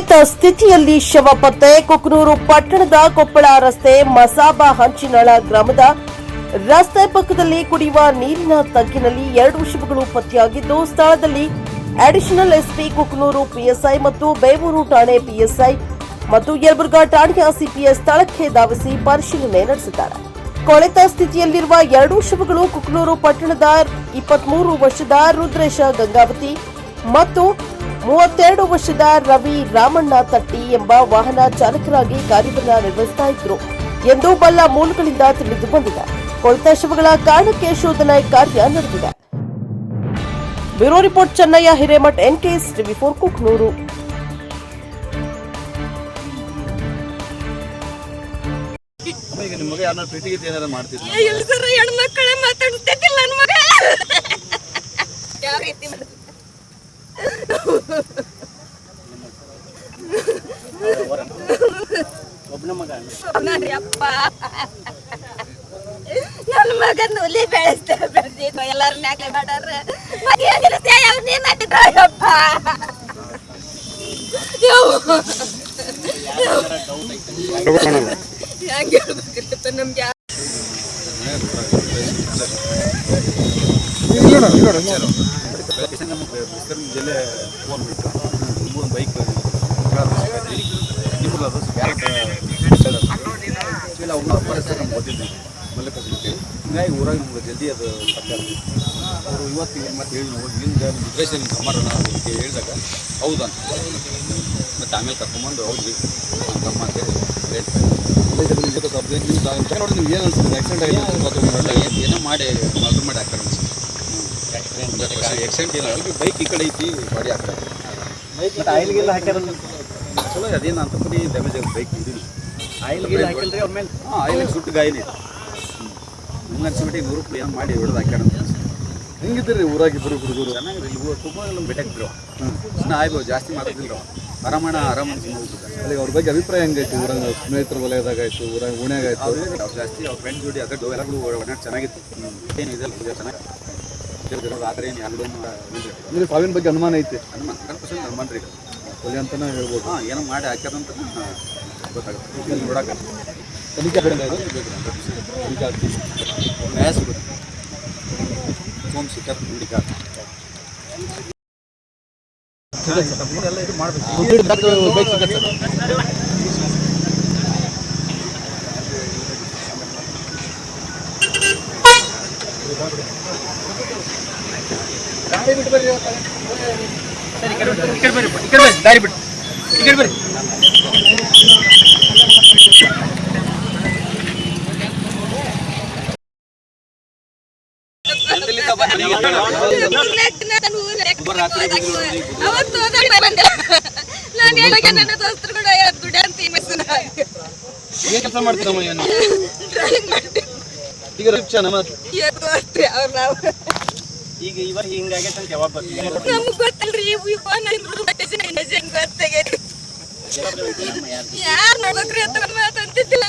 ಕೊಳೆತ ಸ್ಥಿತಿಯಲ್ಲಿ ಶವ ಪತ್ತೆ. ಕುಕನೂರು ಪಟ್ಟಣದ ಕೊಪ್ಪಳ ರಸ್ತೆ ಮಸಾಬಾ ಹಂಚಿನಳ ಗ್ರಾಮದ ರಸ್ತೆ ಪಕ್ಕದಲ್ಲಿ ಕುಡಿಯುವ ನೀರಿನ ತಗ್ಗಿನಲ್ಲಿ 2 ಶವಗಳು ಪತ್ತೆಯಾಗಿದ್ದು, ಸ್ಥಳದಲ್ಲಿ ಅಡಿಷನಲ್ ಎಸ್ಪಿ ಕುಕನೂರು ಪಿಎಸ್ಐ ಮತ್ತು ಬೇವೂರು ಠಾಣೆ ಪಿಎಸ್ಐ ಮತ್ತು ಯಲಬುರ್ಗಾ ಠಾಣೆಯ ಸಿಪಿಎಸ್ ಸ್ಥಳಕ್ಕೆ ಧಾವಿಸಿ ಪರಿಶೀಲನೆ ನಡೆಸಿದ್ದಾರೆ. ಕೊಳೆತ ಸ್ಥಿತಿಯಲ್ಲಿರುವ 2 ಶವಗಳು ಕುಕನೂರು ಪಟ್ಟಣದ 23 ವರ್ಷದ ರುದ್ರೇಶ ಗಂಗಾವತಿ ಮತ್ತು 32 ವರ್ಷದ ರವಿ ರಾಮಣ್ಣ ತಟ್ಟಿ ಎಂಬ ವಾಹನ ಚಾಲಕರಾಗಿ ಕಾರ್ಯವನ್ನು ನಿರ್ವಹಿಸುತ್ತಾ ಇದ್ದರು ಎಂದು ಬಲ್ಲ ಮೂಲಗಳಿಂದ ತಿಳಿದು ಬಂದಿದೆ. ಕೊಳೆತ ಶವಗಳ ಕಾರಣಕ್ಕೆ ಶೋಧನಾ ಕಾರ್ಯ ನಡೆದಿದೆ. Bureau report Chennayya Hiremath, N K S ಟಿವಿ4 ಕುಕನೂರು. ನನ್ನ ಮಗನ ಹುಲಿ ಬೆಳೆಸ್ತಿದ್ವು ಎಲ್ಲಾರು ನಾಲ್ಕು ಮಾಡಾರ ನಮ್ಗೆ ಜಿಲ್ಲೆ ಬೈಕ್ ಗೊತ್ತಿದ್ವಿ ಮಲ್ಲಕಕ್ಕೆ ಹಿಂಗಾಗಿ ಊರಾಗ ನಮ್ಗೆ ಜಲ್ದಿ ಅದು ಅವರು ಇವತ್ತಿಗೆ ಮತ್ತೆ ಹೇಳಿ ಇಲ್ಲಿಂದ ಡಿಪ್ರೆಷನ್ ಸಮಾರೋಣ ಅದಕ್ಕೆ ಹೇಳಿದಾಗ ಹೌದಂತ ಮತ್ತು ಆಮೇಲೆ ಕರ್ಕೊಂಬಂದು ಹೌದ್ರಿ ತಮ್ಮ ಅಂತೇಳಿ ನೋಡಿ ನಿಮ್ಗೆ ಏನು ಅನ್ಸುತ್ತೆ ಆಕ್ಸಿಡೆಂಟ್ ಏನೋ ಮಾಡಿ ಮಲ್ರು ಮಾಡಿ ಹಾಕ್ತಾರೆ ಆಕ್ಸಿಡೆಂಟ್ ಏನೋ ಅಲ್ರಿ ಬೈಕ್ ಈ ಕಡೆ ಐತಿ ಗಾಡಿ ಹಾಕ್ತಾರೆ ಬೈಕ್ ಆಯಿಲ್ಗೆಲ್ಲ ಹಾಕ್ಯಾರ ಚಲೋ ಅದೇನು ಅಂತ ಪರಿ ಡ್ಯಾಮೇಜ್ ಆಗುತ್ತೆ ಬೈಕ್ ಇದಿಲ್ಲ ಆಯಿಲ್ಗೆಲ್ಲ ಹಾಕಿಲ್ರಿ ಅವ್ರ ಮೇಲೆ ಆಯಿಲ್ಗೆ ಸುಟ್ಟು ಗಾಯನೇ ಹಂಗೆ ಅನ್ಸ್ಬಿಟ್ಟು 100 ರೂಪಾಯಿ ಏನು ಮಾಡಿ ಹೊಡೆದು ಹಾಕ್ಯಾರ ಅಂತ ಹೆಂಗಿದ್ರಿ ಊರಾಗಿಬ್ಬರು ಹುಡುಗರು ಚೆನ್ನಾಗಿರಿ ಇಲ್ಲಿ ತುಂಬ ಬೆಟ್ಟಾಗಿದ್ರು ಸುಮ್ಮನೆ ಆಯ್ಬೋದು ಜಾಸ್ತಿ ಮಾತಾಡಿಲ್ಲ ಆರಾಮ ಅಲ್ಲಿ ಅವ್ರ ಬಗ್ಗೆ ಅಭಿಪ್ರಾಯ ಹೆಂಗೈತಿ ಊರಾಗ ಸ್ನೇಹಿತರ ವಲಯದಾಗ ಆಯ್ತು ಊರಾಗ ಓಣ್ಯಾಗ ಆಯ್ತು ಅವ್ರು ಜಾಸ್ತಿ ಅವ್ರ ಫ್ರೆಂಡ್ ಜೋಡಿ ಅದಕ್ಕೆ ಎಲ್ಲರೂ ಒಡನಾಟ ಚೆನ್ನಾಗಿತ್ತು ಏನು ಇದೆ ಚೆನ್ನಾಗಿ ಆದರೆ ಏನು ಯಾರು ಇಲ್ಲಿ ಸಾವಿನ ಬಗ್ಗೆ ಅನುಮಾನ ಐತಿ ಅನುಮಾನ 100% ಅನುಮಾನ ರೀ ಕೊಲೆ ಅಂತಲೇ ಹೇಳ್ಬೋದು ಏನೋ ಮಾಡಿ ಹಾಕ್ಯಾರಂತ ಗೊತ್ತಾಗುತ್ತೆ ಇಲ್ಲಿ ನೋಡಕ್ಕೆ ತನಿಖೆ ಕಡೆ ತನಿಖೆ ಆಗ್ತೀವಿ ನ್ಯಾಯ ಸಿಗುತ್ತೆ ಸೋಮಶೇಖರ್ ಹುಡುಗ ಎಲ್ಲ ಇದು ಮಾಡಬೇಕು ಬೈಕ್ ಸಿಗುತ್ತೆ ಗಾಡಿ ಬಿಟ್ಟು ಬರ್ರಿ ಸರಿ ಬರ್ರಿ ದಾರಿ ಬಿಟ್ಟು ಈ ಕಡೆ ಬರ್ರಿ ಕೆಲಸ ಮಾಡ್ತೀರಮ್ಮ ಈಗ ಇವಾಗ ಹಿಂಗಾಗೈತೆ ಅಂತ ಯಾವಾಗ ನಮ್ಗೆ ಗೊತ್ತಲ್ರಿ ಯಾರು ನೋಡ್ಬೇಕ್ರಿ ಅಂತ ಮಾತಂತಿದ್ದಿಲ್ಲ